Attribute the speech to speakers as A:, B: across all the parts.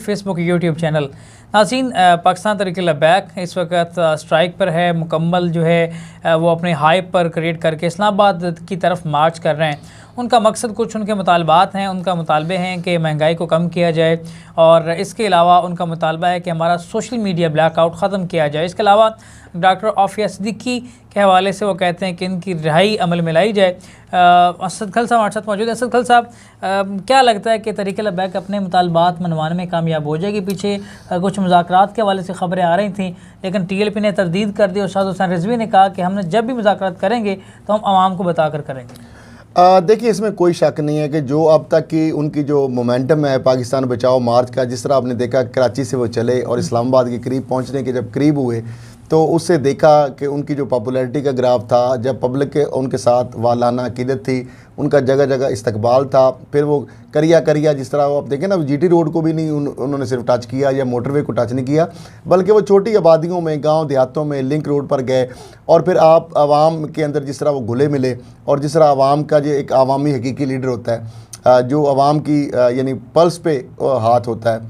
A: Facebook YouTube channel नाज़रीन, पाकिस्तान तहरीक-ए-लब्बैक इस वक्त स्ट्राइक पर है। मुकम्मल जो है वो अपने हाइप पर क्रिएट करके इस्लामाबाद की तरफ मार्च कर रहे हैं। उनका मकसद कुछ उनके मुतालबात हैं। उनका मुतालबे हैं कि महंगाई को कम किया जाए और इसके अलावा उनका मुतालबा है कि हमारा सोशल मीडिया ब्लैकआउट ख़त्म किया जाए। इसके अलावा डॉक्टर आफिया सिद्दीकी के हवाले से वो कहते हैं कि इनकी रिहाई अमल में लाई जाए। असद खल साहब हमारे साथ मौजूद है। असद खल साहब, क्या लगता है कि तहरीक-ए-लब्बैक अपने मुतालबात मनवाने में कामयाब हो जाएगी? पीछे कुछ मुज़ाकरात के हवाले से ख़बरें आ रही थी, लेकिन TLP ने तरदीद कर दी और शाद हुसैन रिजवी ने कहा कि हमने जब भी मुज़ाकरात करेंगे तो हम आवाम को बता कर करेंगे।
B: देखिए, इसमें कोई शक नहीं है कि जो अब तक की उनकी जो मोमेंटम है पाकिस्तान बचाओ मार्च का, जिस तरह आपने देखा कराची से वो चले और इस्लामाबाद के करीब पहुंचने के जब करीब हुए तो उससे देखा कि उनकी जो पॉपुलैरिटी का ग्राफ था, जब पब्लिक के उनके साथ वालाना अक़ीदत थी, उनका जगह जगह इस्तकबाल था। फिर वो करिया जिस तरह वो आप देखें ना, GT रोड को भी नहीं उन्होंने सिर्फ टच किया या मोटरवे को टच नहीं किया, बल्कि वो छोटी आबादियों में, गांव देहातों में लिंक रोड पर गए और फिर आप आवाम के अंदर जिस तरह वो घुले मिले और जिस तरह आवाम का जो एक आवामी हकीकी लीडर होता है, जो आवाम की यानी पल्स पे हाथ होता है,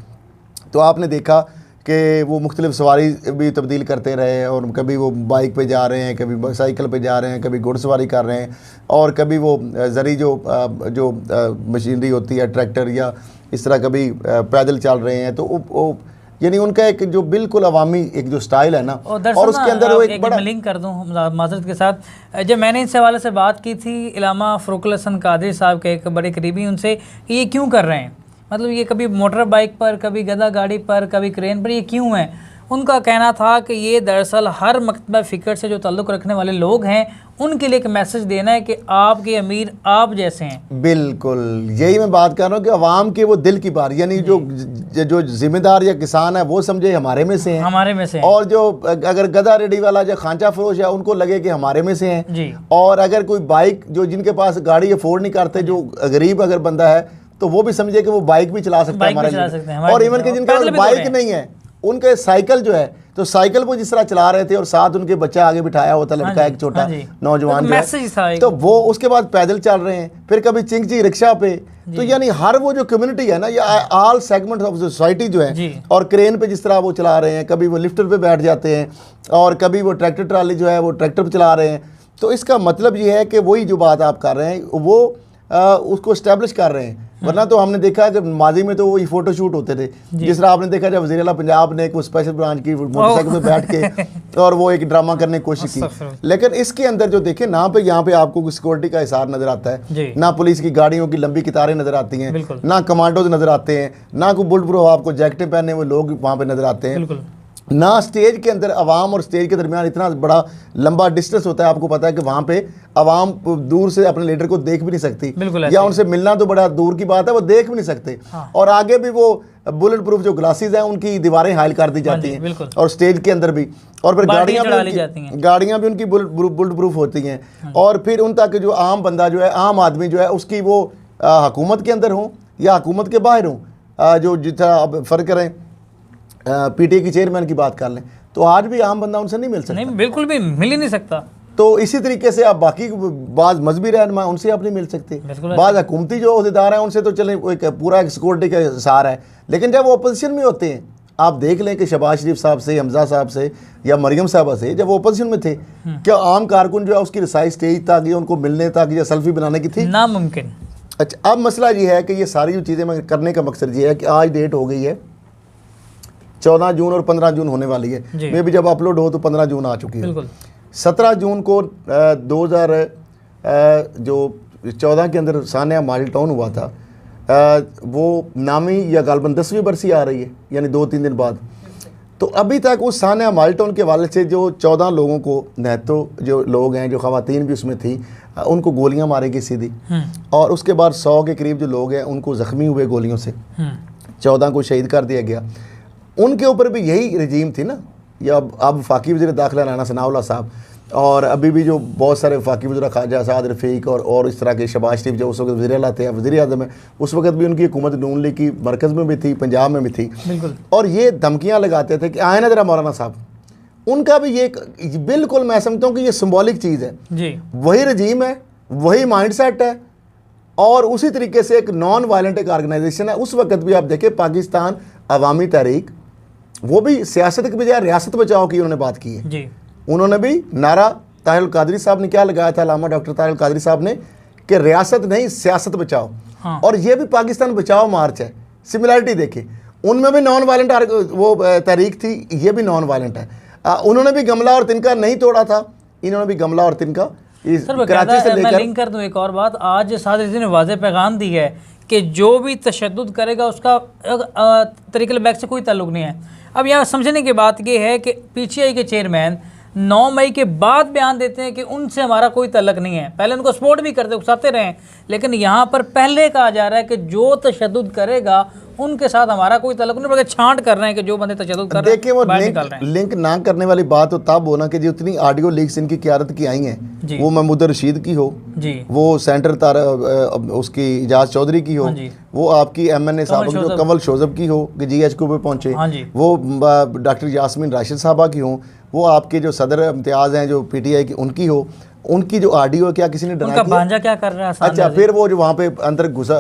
B: तो आपने देखा कि वो मुख्तलिफ सवारी भी तब्दील करते रहे और कभी वो बाइक पे जा रहे हैं, कभी साइकिल पे जा रहे हैं, कभी घुड़सवारी कर रहे हैं और कभी वो ज़री जो मशीनरी होती है, ट्रैक्टर या इस तरह कभी पैदल चल रहे हैं। तो यानी उनका एक जो बिल्कुल अवामी एक जो स्टाइल है ना, और उसके अंदर वो एक बड़ा
A: लिंक कर दूँ माजरत के साथ। जब मैंने इस हवाले से बात की थी इलामा फ़रूकुल हसन कादरी साहब के एक बड़े करीबी, उनसे कि ये क्यों कर रहे हैं, मतलब ये कभी मोटर बाइक पर, कभी गधा गाड़ी पर, कभी क्रेन पर, ये क्यों है? उनका कहना था कि ये दरअसल हर मकतबा फ़िक्र से जो ताल्लुक़ रखने वाले लोग हैं उनके लिए एक मैसेज देना है कि आपके अमीर आप जैसे हैं।
B: बिल्कुल यही मैं बात कर रहा हूँ कि अवाम के वो दिल की बात, यानी जो जिम्मेदार या किसान है वो समझे हमारे में से हैं,
A: हमारे में से हैं।
B: और जो अगर गधा रेडी वाला या खांचा फरोश है उनको लगे कि हमारे में से हैं जी। और अगर कोई बाइक जो जिनके पास गाड़ी अफोर्ड नहीं करते, जो गरीब अगर बंदा है, तो वो भी समझे कि वो बाइक भी चला सकता है हमारा। और इवन के जिनके पास बाइक नहीं है उनके साइकिल जो है, तो साइकिल वो जिस तरह चला रहे थे और साथ उनके बच्चा आगे बिठाया होता लड़का, एक छोटा नौजवान जो है, तो वो उसके बाद पैदल चल रहे हैं, फिर कभी चिंगची रिक्शा पे। तो यानी हर वो जो कम्युनिटी है ना, या ऑल सेगमेंट ऑफ सोसाइटी जो है, और क्रेन पे जिस तरह वो चला रहे हैं, कभी वो लिफ्टर पे बैठ जाते हैं और कभी वो ट्रैक्टर ट्राली जो है वो ट्रैक्टर पे चला रहे हैं। तो इसका मतलब ये है कि वही जो बात आप कर रहे हैं वो उसको इस्टेब्लिश कर रहे हैं। वरना तो हमने देखा कि माजी में तो वही फोटो शूट होते थे, जिस तरह आपने देखा जब वज़ीर आला पंजाब ने एक स्पेशल ब्रांच की मोटरसाइकिल पे बैठ के और वो एक ड्रामा करने की कोशिश की। लेकिन इसके अंदर जो देखें ना, पे यहाँ पे आपको सिक्योरिटी का हिसार नजर आता है, ना पुलिस की गाड़ियों की लंबी कतारें नजर आती हैं, ना कमांडोज नजर आते हैं, ना कोई बुलेट प्रूफ आपको जैकेटें पहने हुए लोग वहाँ पे नजर आते हैं, ना स्टेज के अंदर अवाम और स्टेज के दरमियान इतना बड़ा लंबा डिस्टेंस होता है। आपको पता है कि वहाँ पे अवाम दूर से अपने लीडर को देख भी नहीं सकती, या उनसे मिलना तो बड़ा दूर की बात है, वो देख भी नहीं सकते। और आगे भी वो बुलेट प्रूफ जो ग्लासेस हैं उनकी दीवारें हाइल कर दी जाती हैं, और स्टेज के अंदर भी, और फिर गाड़ियाँ भी उनकी बुलेट प्रूफ होती हैं। और फिर उन तक जो आम बंदा जो है, आम आदमी जो है, उसकी वो हुकूमत के अंदर हो या हुकूमत के बाहर हो, जो जितना अब फ़र्क करें PTA की चेयरमैन की बात कर लें, तो आज भी आम बंदा उनसे नहीं मिल सकता,
A: नहीं, बिल्कुल भी मिल ही नहीं सकता।
B: तो इसी तरीके से आप बाकी बाज़ मजहबी रहनुमा उनसे आप नहीं मिल सकते, बाज़ हुकूमती जो अहदेदार हैं उनसे तो चले एक पूरा सिक्योरिटी का हिसार है। लेकिन जब वो अपोजिशन में होते हैं, आप देख लें कि शहबाज शरीफ साहब से, हमजा साहब से या मरियम साहबा से, जब वो अपोजिशन में थे, क्या आम कारकुन जो है उसकी रसाई स्टेज तक या उनको मिलने तक या सेल्फी बनाने की थी?
A: नामुमकिन।
B: अच्छा, अब मसला ये है कि ये सारी जो चीज़ें मैं करने का मकसद ये है कि आज डेट हो गई है 14 जून और 15 जून होने वाली है, मे भी जब अपलोड हो तो 15 जून आ चुकी है। 17 जून को 2014 के अंदर सानिया मॉडल टाउन हुआ था, वो नामी या गालबन 10वीं बरसी आ रही है, यानी 2-3 दिन बाद। तो अभी तक उस सानिया मॉडल टाउन के हवाले से जो 14 लोगों को, तो जो लोग हैं, जो ख़वातीन भी उसमें थी, उनको गोलियां मारी गई सीधी, और उसके बाद 100 के करीब जो लोग हैं उनको ज़ख्मी हुए गोलियों से, 14 को शहीद कर दिया गया। उनके ऊपर भी यही रजीम थी ना, या अब वफाकी वज़ीर दाखिला राना सनाउल्लाह साहब, और अभी भी जो बहुत सारे वफाकी वज़ीर ख्वाजा साद रफ़ीक और इस तरह के शहबाज शरीफ जो उस वक्त वज़ीर आला थे, वज़ीर आज़म है, उस वक्त भी उनकी हुकूमत नून लीग की मरकज़ में भी थी, पंजाब में भी थी, और ये धमकियाँ लगाते थे कि आए ना ज़रा मौलाना साहब। उनका भी ये बिल्कुल मैं समझता हूँ कि ये सिम्बॉलिक चीज़ है जी। वही रजीम है, वही माइंड सेट है, और उसी तरीके से एक नॉन वायलेंट एक ऑर्गेनाइजेशन है। उस वक्त भी आप देखें पाकिस्तान अवामी तहरीक, वो भी सियासत के बजाय रियासत बचाओ की उन्होंने बात की है
A: जी।
B: उन्होंने भी नारा ताहिर कादरी साहब ने क्या लगाया था, अल्लामा डॉक्टर ताहिर कादरी साहब ने, कि रियासत नहीं सियासत बचाओ।
A: हाँ।
B: और ये भी पाकिस्तान बचाओ मार्च है। सिमिलरिटी देखिए, उनमें भी नॉन वायलेंट वो तहरीक थी, ये भी नॉन वायलेंट है। उन्होंने भी गमला और तिनका नहीं तोड़ा था, इन्होंने भी गमला और तिनका कराची से लेकर।
A: मैं लिंक कर दूं एक और बात, आज साद ने वाज़ेह पैगाम दी है कि जो भी तशद्दुद करेगा उसका तहरीक बैक से कोई ताल्लुक नहीं है। अब यहाँ समझने की बात ये है कि PTI के चेयरमैन 9 मई के बाद बयान देते हैं कि उनसे हमारा कोई तल्लक नहीं है। पहले उनको सपोर्ट भी करते उकसाते रहे, लेकिन यहाँ पर पहले कहा जा रहा है कि जो तशद्दुद करेगा उनके साथ हमारा कोई तल्लुक नहीं, बल्कि छांट कर रहे हैं कि जो बंदे तशद्दुद कर रहे हैं
B: वो लिंक ना करने वाली बात तो तब होना कि जितनी ऑडियो लीक्स इनकी क़यादत की आई हैं, वो महमूद रशीद की हो जी, वो सेंटर उसकी इजाज चौधरी की हो, वो आपकी MNA साहब जो कमल शोजब की हो कि GHQ पे पहुंचे, वो डॉक्टर यास्मीन राशिद साहबा की हो, वो आपके जो सदर इम्तियाज़ हैं जो PTI की उनकी हो, उनकी जो ऑडियो है क्या किसी ने डरा
A: भांजा क्या कर रहा है?
B: अच्छा, फिर वो जो वहाँ पे अंदर घुसा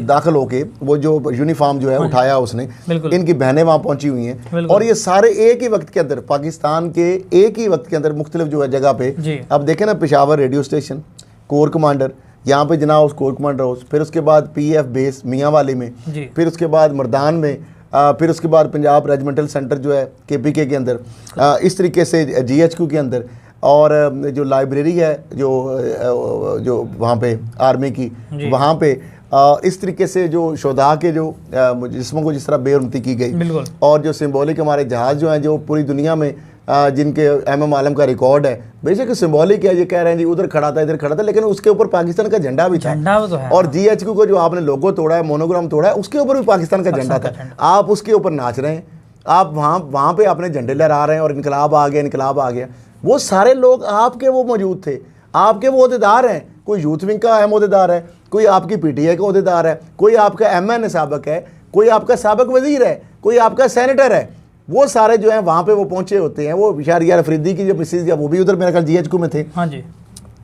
B: दाखिल होके वो जो यूनिफॉर्म जो है उठाया उसने, इनकी बहनें वहाँ पहुंची हुई हैं, और ये सारे एक ही वक्त के अंदर पाकिस्तान के एक ही वक्त के अंदर मुख्तलिफ जो है जगह पे। अब देखें ना, Peshawar radio station, core commander, यहाँ पे जना हाउस, कोर कमांडर हाउस, फिर उसके बाद PF बेस मियाँ वाली में, फिर उसके बाद मर्दान में, फिर उसके बाद पंजाब रेजिमेंटल सेंटर जो है KPK के अंदर, इस तरीके से GHQ के अंदर, और जो लाइब्रेरी है जो वहाँ पे आर्मी की, वहाँ पे इस तरीके से जो शोधा के जो जिस्मों को जिस तरह बेरुमती की गई, और जो सिंबॉलिक हमारे जहाज़ जो हैं जो पूरी दुनिया में जिनके MM आलम का रिकॉर्ड है, बेशक सिंबॉलिक है, ये कह रहे हैं जी उधर खड़ा था इधर खड़ा था, लेकिन उसके ऊपर पाकिस्तान का झंडा भी था। तो है। और GHQ को जो आपने लोगो तोड़ा है, मोनोग्राम तोड़ा है, उसके ऊपर भी पाकिस्तान का झंडा था। आप उसके ऊपर नाच रहे हैं, आप वहाँ पे अपने झंडे लहरा रहे हैं, और इनकलाब आ गया, इनकलाब आ गया। वो सारे लोग आपके वो मौजूद थे, आपके वो अहदेदार हैं, कोई यूथ विंग का अहम अहदेदार है, कोई आपकी PTI का अहदेदार है, कोई आपका MNA साबिक है, कोई आपका साबिक वजीर है, कोई आपका सेनेटर है, वो सारे जो हैं वहाँ पे वो पहुँचे होते हैं। वो शहरियार अफरीदी की जो मिसेज है वो भी उधर मेरे ख्याल GHQ में थे। हाँ जी।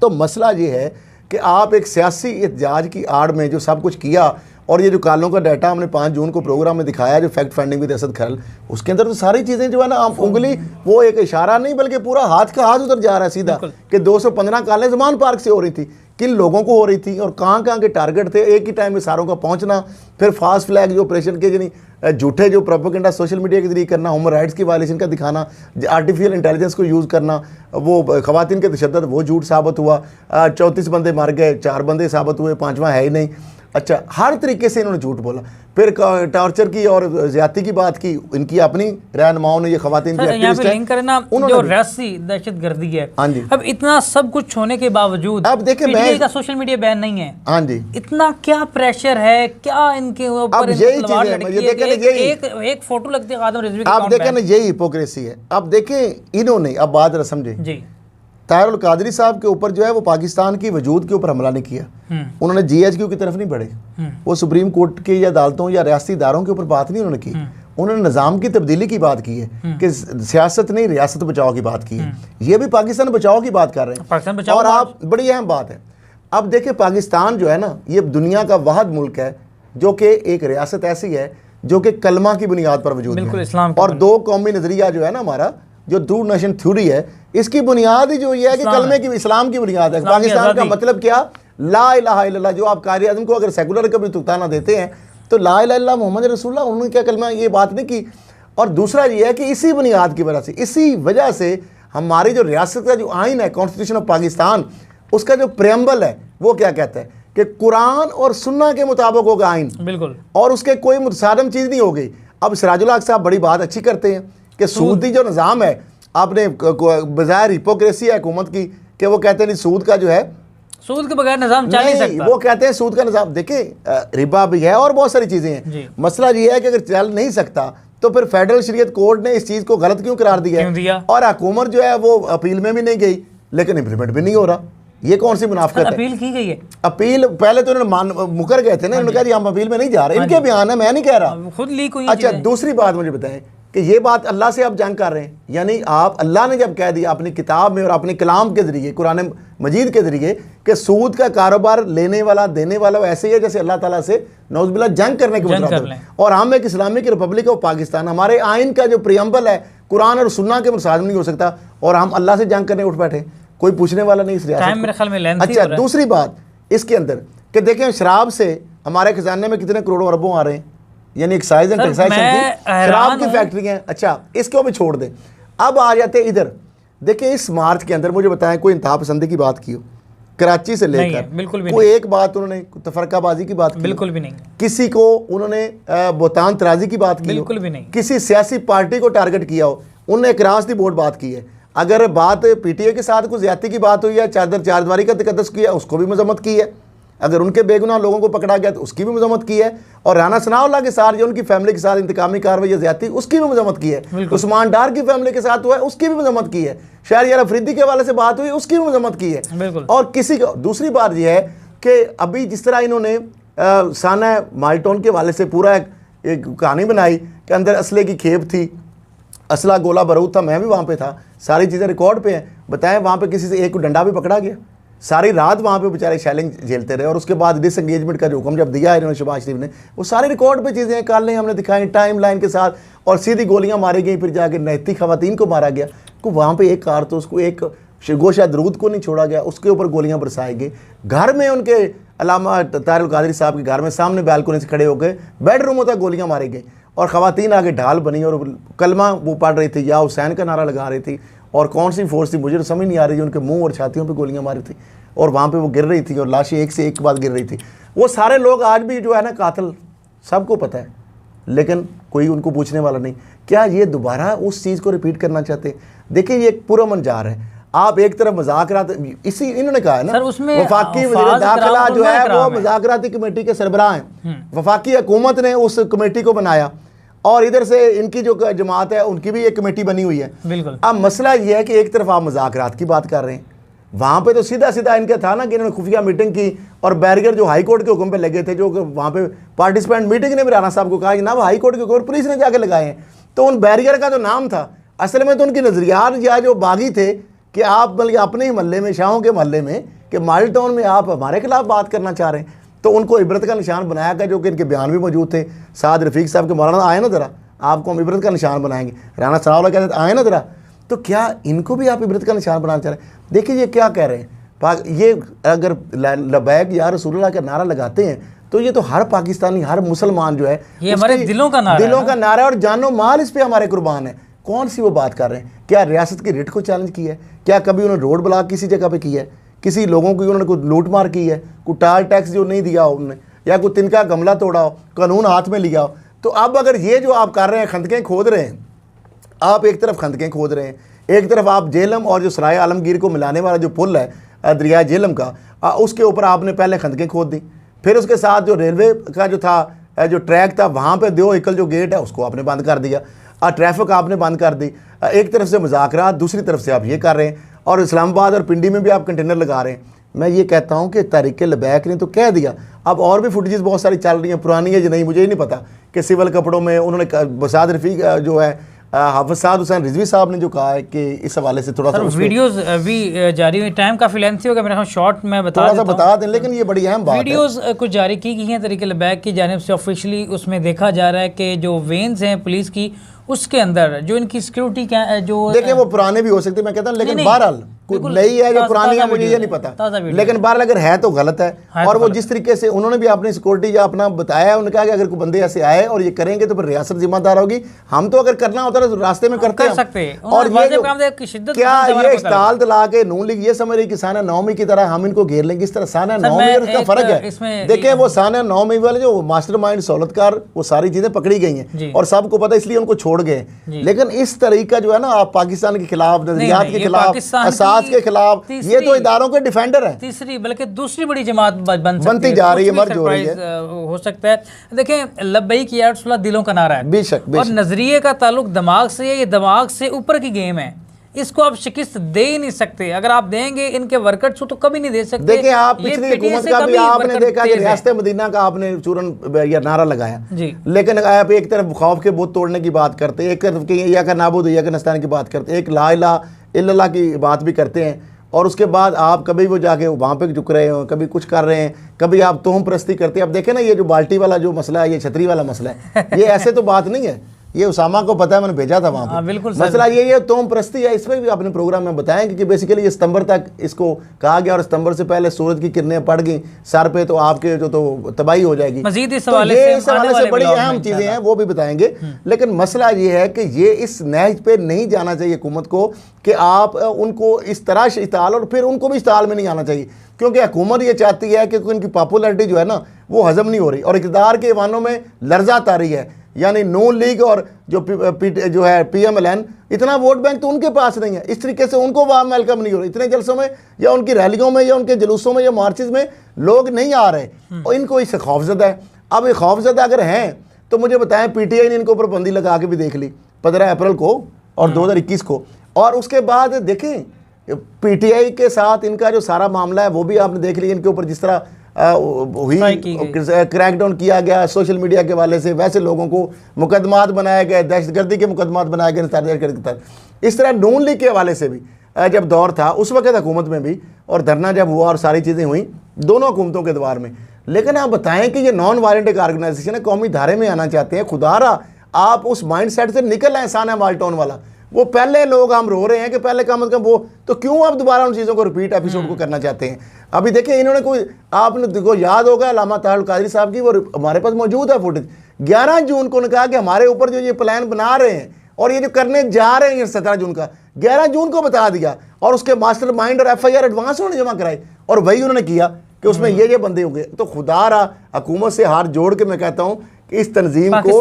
B: तो मसला ये है कि आप एक सियासी एहतजाज की आड़ में जो सब कुछ किया, और ये जो कालों का डाटा हमने 5 जून को प्रोग्राम में दिखाया, जो फैक्ट फाइंडिंग विद असद खरल, उसके अंदर तो सारी चीज़ें जो है ना, आप उंगली वो एक इशारा नहीं बल्कि पूरा हाथ का हाथ उधर जा रहा है सीधा, कि 215 कालें ज़मान पार्क से हो रही थी, किन लोगों को हो रही थी और कहाँ कहाँ के टारगेट थे, एक ही टाइम में सारों का पहुँचना, फिर फास्ट फ्लैग जो ऑपरेशन के यानी झूठे जो प्रोपेगेंडा सोशल मीडिया के जरिए करना, ह्यूमन राइट्स की वायलेशन का दिखाना, आर्टिफिशियल इंटेलिजेंस को यूज़ करना, वो खवातीन के तशद्दुद वो झूठ साबित हुआ, 34 बंदे मार गए, 4 बंदे साबित हुए, 5वां है ही नहीं। अच्छा, हर तरीके से इन्होंने झूठ बोला। फिर टॉर्चर की और ज्यादती की बात की, इनकी अपनी रहनुमाओं ने, ये खवातीन की एक्टिविस्ट हैं,
A: जो रस्सी दहशतगर्दी है। हाँ जी। अब इतना सब कुछ होने के बावजूद
B: अब देखिए
A: PTI का सोशल मीडिया बैन नहीं है।
B: हाँ जी।
A: इतना क्या प्रेशर है, क्या इनके ऊपर एक फोटो लगती है आदम रिजवी की।
B: आप देखें ना, यही हिपोक्रेसी है। अब देखें इन्होंने, अब बात जरा समझे जी, ताहिर कादरी साहब के ऊपर जो है वो पाकिस्तान की वजूद के ऊपर हमला नहीं किया, उन्होंने GHQ की तरफ नहीं बढ़े, वो सुप्रीम कोर्ट के या अदालतों या रियासती इदारों के ऊपर बात नहीं उन्होंने की, उन्होंने निज़ाम की तब्दीली की बात की है कि सियासत नहीं रियासत बचाओ की बात की है। ये भी पाकिस्तान बचाओ की बात कर रहे हैं। और आप, बड़ी अहम बात है, अब देखिए पाकिस्तान जो है ना, ये दुनिया का वाहिद मुल्क है जो कि एक रियासत ऐसी है जो कि कलमा की बुनियाद पर वजूद है, और 2 कौमी नज़रिया जो है ना हमारा, जो 2 नेशन थ्योरी है, इसकी बुनियाद ही जो ये है कि कलमे की, इस्लाम की बुनियाद है। पाकिस्तान का मतलब क्या, ला इलाहा इल्लल्लाह, जो आप कायदे आज़म को अगर सेकुलर का भी तुताना देते हैं तो ला इलाहा इल्लल्लाह मोहम्मद रसूलुल्लाह, उन्होंने क्या कलमा, ये बात नहीं की। और दूसरा ये है कि इसी बुनियाद की वजह से, इसी वजह से हमारी जो रियासत का जो आइन है, कॉन्स्टिट्यूशन ऑफ पाकिस्तान, उसका जो प्रेम्बल है वो क्या कहता है कि कुरान और सुन्ना के मुताबिक होगा आइन, बिल्कुल, और उसके कोई मुतसादम चीज़ नहीं होगी। अब सिराजुल हक साहब बड़ी बात अच्छी करते हैं कि सूदी जो निज़ाम है, आपने बज़ाहिर हिपोक्रेसी है हुकूमत की कि वो कहते हैं नहीं सूद का जो है,
A: सूद के बगैर निज़ाम चल नहीं सकता।
B: वो कहते हैं सूद का निज़ाम, देखिए रिबा भी है और बहुत सारी चीज़ें हैं। मसला ये है कि अगर चल नहीं सकता तो फिर फेडरल शरीयत कोर्ट ने इस चीज़ को गलत क्यों करार दिया, और हुकूमत जो है वो अपील में भी नहीं गई, लेकिन इम्प्लीमेंट भी नहीं हो रहा। ये कौन सी मुनाफिकत है?
A: अपील की गई है।
B: अपील पहले तो उन्होंने मुकर गए थे ना, उन्होंने कहा जी हम अपील में नहीं जा रहे, इनके बयान है, मैं नहीं कह रहा,
A: खुद लीक हुई।
B: अच्छा, दूसरी बात मुझे बताएं कि ये बात अल्लाह से आप जंग कर रहे हैं, यानी आप अल्लाह ने जब कह दिया अपनी किताब में और अपने कलाम के ज़रिए कुरान मजीद के ज़रिए कि सूद का कारोबार लेने वाला देने वाला ऐसे ही है जैसे अल्लाह ताला से नौज़ुबिल्लाह जंग करने के मुताबिक। और हम एक इस्लामिक रिपब्लिक ऑफ पाकिस्तान, हमारे आइन का जो प्रियम्बल है कुरान और सुन्ना के मुसाद नहीं हो सकता, और हम अल्लाह से जंग करने उठ बैठे, कोई पूछने वाला नहीं इस रियासत। अच्छा, दूसरी बात इसके अंदर कि देखें शराब से हमारे खजाने में कितने करोड़ों अरबों आ रहे हैं, यानी एक्साइज एंड टैक्सेशन की शराब की फैक्ट्री है। अच्छा, इसको भी छोड़ दें, अब आ जाते इधर। देखिए इस मार्च के अंदर मुझे बताएं कोई इंतहा पसंदी की बात की हो, कराची से लेकर
A: बिल्कुल भी
B: कोई एक बात उन्होंने तफरकाबाजी की बात की,
A: बिल्कुल भी नहीं, किसी
B: को उन्होंने बोतान तराजी की बात की,
A: बिल्कुल भी नहीं,
B: किसी सियासी पार्टी को टारगेट किया हो, उन्होंने एकरास दी बोर्ड बात की है। अगर बात पीटीए के साथ कोई ज्यादती की बात हुई है, चारदीवारी का तकद्दुस किया, उसको भी मजम्मत की है। अगर उनके बेगुनाह लोगों को पकड़ा गया तो उसकी भी मजम्मत की है। और राना सनाउल्लाह के साथ जो उनकी फैमिली के साथ इंतकामी कार्रवाई या ज्यादती, उसकी भी मजम्मत की है। उस्मान डार की फैमिली के साथ हुआ है, उसकी भी मजम्मत की है। शहरयार अफरीदी के हवाले से बात हुई, उसकी भी मजम्मत की है। और किसी को दूसरी बात यह है कि अभी जिस तरह इन्होंने साना माल्टोन के हवाले से पूरा एक कहानी बनाई कि अंदर असले की खेप थी, असला गोला बारूद था, मैं भी वहाँ पे था, सारी चीज़ें रिकॉर्ड पे हैं। बताएं वहाँ पे किसी से एक डंडा भी पकड़ा गया? सारी रात वहाँ पे बेचारे शेलिंग झेलते रहे, और उसके बाद डिसएंगेजमेंट का जो हुक्म जब दिया है इन्होंने शहबाज शरीफ ने, वो सारे रिकॉर्ड पे चीज़ें कालें हमने दिखाई टाइम लाइन के साथ, और सीधी गोलियाँ मारी गई, फिर जाके नैती खवातीन को मारा गया। को वहाँ पे एक कारतूस को, एक गोशा दरूद को नहीं छोड़ा गया, उसके ऊपर गोलियाँ बरसाई गई। घर में उनके अल्लामा तारिक कादरी साहब के घर में सामने बैल्कनी से खड़े होकर बेडरूमों तक गोलियाँ मारी गई, और ख़वातीन आगे ढाल बनी और कलमा वो पढ़ रही थी या हुसैन का नारा लगा रही थी। और कौन सी फोर्स थी मुझे तो समझ नहीं आ रही, उनके मुंह और छातियों पे गोलियां मारी थी, और वहाँ पे वो गिर रही थी, और लाशें एक से एक बाद गिर रही थी। वो सारे लोग आज भी जो है ना कातिल सबको पता है, लेकिन कोई उनको पूछने वाला नहीं। क्या ये दोबारा उस चीज़ को रिपीट करना चाहते? देखिए ये एक पूरा मंजार है। आप एक तरफ मुज़ाकरात, इसी इन्होंने कहा है ना वफाकी वज़ीर दाखिला जो है वो मुज़ाकराती कमेटी के सरबराह हैं, वफाकी हुकूमत ने उस कमेटी को बनाया, और इधर से इनकी जो जमात है उनकी भी एक कमेटी बनी हुई है। बिल्कुल। अब मसला ये है कि एक तरफ आप मुज़ाकरात की बात कर रहे हैं, वहाँ पे तो सीधा सीधा इनका था ना कि इन्होंने खुफिया मीटिंग की, और बैरियर जो हाई कोर्ट के हुक्म पे लगे थे, जो वहाँ पे पार्टिसिपेंट मीटिंग ने भी राना साहब को कहा कि ना वो हाई कोर्ट के हुक्म पुलिस ने जाके लगाए हैं। तो उन बैरियर का जो नाम था असल में तो उनकी नज़रियात या जो बागी थे कि आप बल्कि अपने ही महल्ले में, शाहों के महल्ले में, कि माल टाउन में आप हमारे खिलाफ बात करना चाह रहे हैं, तो उनको इबरत का निशान बनाया गया, जो कि इनके बयान भी मौजूद थे। साद रफ़ीक साहब के मौलाना आए ना ज़रा, आपको हम इबरत का निशान बनाएंगे, राना सनाउल्लाह कहते आए ना ज़रा, तो क्या इनको भी आप इबरत का निशान बनाना चाह रहे हैं? देखिए ये क्या कह रहे हैं, ये अगर लबैक या रसूलुल्लाह का नारा लगाते हैं तो ये तो हर पाकिस्तानी, हर मुसलमान जो है
A: ये हमारे दिलों का
B: नारा है, और जानो माल इस पे हमारे कुर्बान है। कौन सी वो बात कर रहे हैं? क्या रियासत की रिट को चैलेंज किया है? क्या कभी उन्होंने रोड ब्लॉक किसी जगह पे किया है? किसी लोगों को उन्होंने कोई लूट मार की है? कोई टाल टैक्स जो नहीं दिया हो उन्होंने, या कोई तिनका गमला तोड़ा हो, कानून हाथ में लिया हो? तो अब अगर ये जो आप कर रहे हैं, खंदकें खोद रहे हैं, आप एक तरफ खंदकें खोद रहे हैं, एक तरफ आप जेलम और जो सराय आलमगीर को मिलाने वाला जो पुल है दरिया जेलम का, उसके ऊपर आपने पहले खंदकें खोद दी, फिर उसके साथ जो रेलवे का जो था, जो ट्रैक था, वहाँ पे दो एकल जो गेट है उसको आपने बंद कर दिया, ट्रैफिक आपने बंद कर दी। एक तरफ से मुज़ाकरात, दूसरी तरफ से आप ये कर रहे हैं, और इस्लामाबाद और पिंडी में भी आप कंटेनर लगा रहे हैं। मैं ये कहता हूँ कि तहरीक लबैक ने तो कह दिया, अब और भी फुटेजेस बहुत सारी चल रही हैं, पुरानी है या नहीं मुझे ही नहीं पता, कि सिविल कपड़ों में उन्होंने साद रफ़ीक जो है हाफिज़ साद हुसैन रिजवी साहब ने जो कहा है कि इस हवाले से थोड़ा सा
A: वीडियोस भी जारी हुई, टाइम काफ़ी लेंथी होगा, मेरे ख्याल शॉर्ट में बता
B: दें, लेकिन ये बड़ी अहम बात है।
A: वीडियोस कुछ जारी की गई हैं तहरीक लबैक की जानिब से ऑफिशियली, उसमें देखा जा रहा है कि जो वेन्स हैं पुलिस की, उसके अंदर जो इनकी सिक्योरिटी क्या जो
B: देखिए वो पुराने भी हो सकते हैं, मैं कहता हूँ, लेकिन बहरहाल नई है जो पुरानी है मुझे ये नहीं पता, लेकिन बहरहाल अगर है तो गलत है। और वो जिस तरीके से उन्होंने भी अपनी सिक्योरिटी या अपना बताया, उन्होंने कहा कि अगर कोई बंदे ऐसे आए और ये करेंगे तो फिर रियासत जिम्मेदार होगी, हम तो अगर करना होता है तो रास्ते में करते हैं। और क्या ये इस्ताल तला के नून लीग ये समझ रही कि साना नौमी की तरह हम इनको घेर लेंगे? इस तरह साना नौमी और उसका फर्क है। देखिए वो साना नौमी वाले जो मास्टरमाइंड सहूलतकार, वो सारी चीजें पकड़ी गई हैं और सबको पता, इसलिए उनको छोड़ गए। लेकिन इस तरीका जो है ना, आप पाकिस्तान के खिलाफ, नजरियात के खिलाफ, असास के खिलाफ, ये तो इदारों के डिफेंडर हैं।
A: तीसरी बल्कि दूसरी बड़ी जमात
B: बनती जा रही है, मर्ज हो रही है,
A: हो सकता है। देखें लब्बैक या रसूलुल्लाह दिलों का नारा है,
B: बेशक,
A: और नजरिए का ताल्लुक दिमाग से है, ये दिमाग से ऊपर की गेम है। इसको आप शिकस्त दे ही नहीं सकते। अगर आप देंगे इनके वर्कर्स को तो कभी नहीं दे सकते।
B: देखिए आप पिछली हुकूमत का भी आपने देखा कि रियासत मदीना का आपने चूरन या नारा लगाया जी, लेकिन आप एक तरफ खौफ के बुत तोड़ने की बात करते हैं, एक तरफ की या का नाबूद या का नस्तान की बात करते हैं, एक ला इलाहा इल्लल्लाह की बात भी करते हैं, और उसके बाद आप कभी वो जाके वहाँ पे झुक रहे हो, कभी कुछ कर रहे हैं, कभी आप तोहम प्रस्ती करते हैं। अब देखें ना ये जो बाल्टी वाला जो मसला है, ये छतरी वाला मसला है, ये ऐसे तो बात नहीं है, ये उसामा को पता है, मैंने भेजा था वहाँ पे।
A: बिल्कुल
B: मसला ये तोहम प्रस्ती है। इसमें भी आपने प्रोग्राम में बताया कि बेसिकली ये सितंबर तक इसको कहा गया, और सितंबर से पहले सूरज की किरणें पड़ गई सर पे तो आपके जो तो तबाही हो जाएगी।
A: मजीद इस
B: तो
A: हवाले
B: से बड़ी अहम चीजें हैं, वो भी बताएंगे। लेकिन मसला ये है कि ये इस नहज पे नहीं जाना चाहिए हुकूमत को कि आप उनको इस तरह इश्ताल, और फिर उनको भी इश्ताल में नहीं आना चाहिए, क्योंकि हुकूमत ये चाहती है कि इनकी पॉपुलैरिटी जो है ना वो हजम नहीं हो रही, और इक़्तिदार के ऐवानों में लर्जा तारी है। यानी नून लीग और जो है PMLN, इतना वोट बैंक तो उनके पास नहीं है, इस तरीके से उनको वाम वेलकम नहीं हो रही। इतने जलसों में या उनकी रैलियों में या उनके जुलूसों में या मार्चेस में लोग नहीं आ रहे, और इनको इससे खौफजदा है। अब ये खौफजदा अगर हैं तो मुझे बताएं, PTI ने इनको पाबंदी लगा के भी देख ली 15 अप्रैल को और 2021 को, और उसके बाद देखें PTI के साथ इनका जो सारा मामला है वो भी आपने देख लिया, इनके ऊपर जिस तरह हुई क्रैकडाउन किया गया सोशल मीडिया के वाले से, वैसे लोगों को मुकदमात बनाए गए, दहशतगर्दी के मुकदमात बनाए गए। इस तरह नून लीग के हवाले से भी जब दौर था उस वक्त हुकूमत में भी, और धरना जब हुआ और सारी चीज़ें हुई दोनों हुकूमतों के दौर में। लेकिन आप बताएं कि ये नॉन वायलेंट एक ऑर्गेनाइजेशन है, कौमी धारे में आना चाहते हैं, खुदारा आप उस माइंड सेट से निकल आए। साना माल्टोन वाला वो पहले लोग हम रो रहे हैं कि पहले कम से कम वो, तो क्यों आप दोबारा उन चीज़ों को रिपीट एपिसोड को करना चाहते हैं। अभी देखिए इन्होंने कोई, आपने देखो याद होगा अल्लामा तारुल कादरी साहब की, वो हमारे पास मौजूद है फुटेज, 11 जून को उन्होंने कहा कि हमारे ऊपर जो ये प्लान बना रहे हैं और ये जो करने जा रहे हैं 17 जून का, 11 जून को बता दिया, और उसके मास्टर माइंड और FIR एडवांस उन्होंने जमा कराई, और वही उन्होंने किया कि उसमें ये बंदे होंगे। तो खुदारा हुकूमत से हाथ जोड़ के मैं कहता हूँ कि इस तंजीम को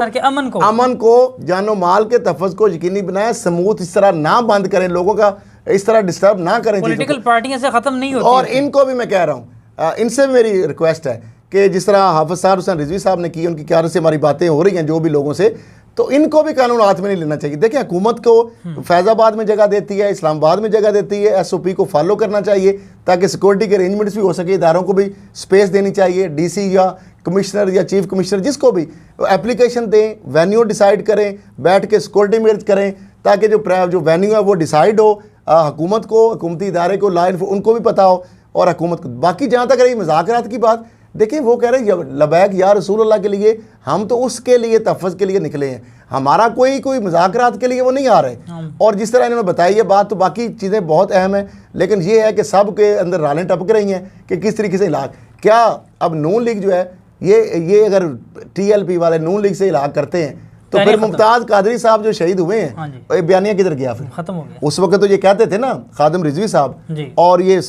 B: अमन को जानो माल के तहफ़्फ़ुज़ को यकीनी बनाए, समूथ इस तरह ना बंद करें, लोगों का इस तरह डिस्टर्ब ना करें,
A: पॉलिटिकल पार्टियां से ख़त्म नहीं होती।
B: और इनको भी मैं कह रहा हूँ, इनसे भी मेरी रिक्वेस्ट है कि जिस तरह हाफिज साहब हुसैन रिजवी साहब ने की, उनकी क्यादत से हमारी बातें हो रही हैं जो भी लोगों से, तो इनको भी कानून हाथ में नहीं लेना चाहिए। देखिए हुकूमत को फैज़ाबाद में जगह देती है, इस्लामाबाद में जगह देती है, SOP को फॉलो करना चाहिए ताकि सिक्योरिटी के अरेंजमेंट्स भी हो सके, इदारों को भी स्पेस देनी चाहिए, DC या कमिश्नर या चीफ कमिश्नर जिसको भी एप्लीकेशन दें, वेन्यू डिसाइड करें, बैठ के सिक्योरिटी मेज करें, ताकि जो वेन्यू है वो डिसाइड हो, हुकूमत को, हुकूमती इदारे को, उनको भी पता हो, और हुकूमत को। बाकी जहाँ तक रही मुज़ाकरात की बात, देखिए वो कह रहे हैं लबैक या रसूल अल्लाह के लिए, हम तो उसके लिए तहफ़्फ़ुज़ के लिए निकले हैं, हमारा कोई मुज़ाकरात के लिए वो नहीं आ रहे। और जिस तरह इन्होंने बताई है बात, तो बाकी चीज़ें बहुत अहम हैं, लेकिन ये है कि सब के अंदर रालें टपक रही हैं कि किस तरीके से इलाज, क्या अब नून लीग जो है ये अगर TLP वाले नून लीग से इलाज करते हैं तो फिर मुमताज़ कादरी साहब जो शहीद हुए हैं, बयानिया किधर गया, फिर खत्म हो गया। उस वक्त तो ये कहते थे ना खादिम रिजवी साहब, और ये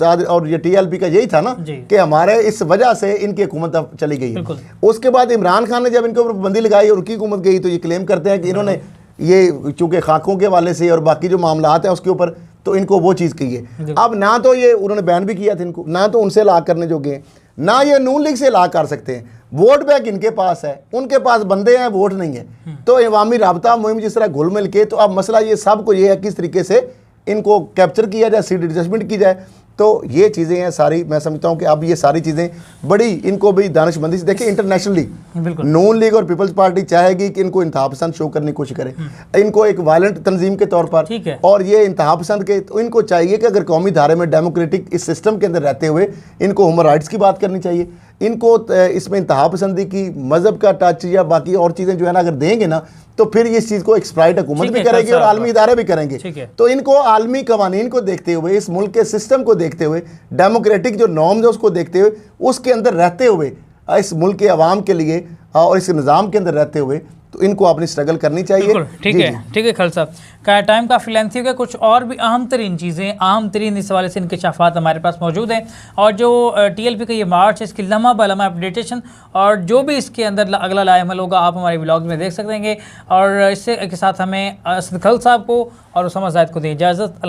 B: TLP का यही था ना कि हमारे इस वजह से इनकी हुकूमत चली गई। उसके बाद इमरान खान ने जब इनके ऊपर पाबंदी लगाई और उनकी हुकूमत गई, तो ये क्लेम करते हैं कि इन्होंने ये चूँकि खाकों के वाले से और बाकी जो मामला है उसके ऊपर, तो इनको वो चीज़ कही है। अब ना तो ये उन्होंने बैन भी किया था इनको, ना तो उनसे इलाज करने जो गए, ना ये नून लीग से इलाज कर सकते हैं। वोट बैंक इनके पास है, उनके पास बंदे हैं, वोट नहीं है। तो अवामी राबता मुहिम जिस तरह घुल मिल के, तो अब मसला ये सबको ये है किस तरीके से इनको कैप्चर किया जाए, सीट एडजस्टमेंट की जाए। तो ये चीज़ें हैं सारी, मैं समझता हूँ कि अब ये सारी चीज़ें बड़ी, इनको भी दानिशमंदी से देखिए। इंटरनेशनली नून लीग और पीपल्स पार्टी चाहेगी कि इनको इंतहा पसंद शो करने की कोशिश करें, इनको एक वायलेंट तंजीम के तौर पर, और ये इंतहा पसंद के, तो इनको चाहिए कि अगर कौमी धारे में डेमोक्रेटिक इस सिस्टम के अंदर रहते हुए इनको ह्यूमन राइट्स की बात करनी चाहिए, इनको इसमें इंतहा पसंदी की, मज़हब का टच या बाकी और चीज़ें जो है ना अगर देंगे ना, तो फिर इस चीज़ को एक्सप्लॉइट हुकूमत भी करेगी और आलमी इदारे भी करेंगे। तो इनको आलमी कवानीन को देखते हुए, इस मुल्क के सिस्टम को देखते हुए, डेमोक्रेटिक जो नॉर्म्स है उसको देखते हुए, उसके अंदर रहते हुए, इस मुल्क के अवाम के लिए और इस निज़ाम के अंदर रहते हुए, तो इनको अपनी स्ट्रगल करनी चाहिए।
A: ठीक है खल साहब का टाइम काफ़ी लेंथी हो गया। कुछ और भी अहम तरीन चीज़ें, अहम तरीन इस हवाले से इंकशाफात हमारे पास मौजूद हैं, और जो TLP का ये मार्च है, इसकी लम्हा बलम्हा अपडेटेशन और जो भी इसके अंदर अगला लाएमल होगा आप हमारे ब्लॉग में देख सकेंगे। और इससे के साथ हमें असद खल साहब को और उसामा ज़ाहिद को दें इजाज़त।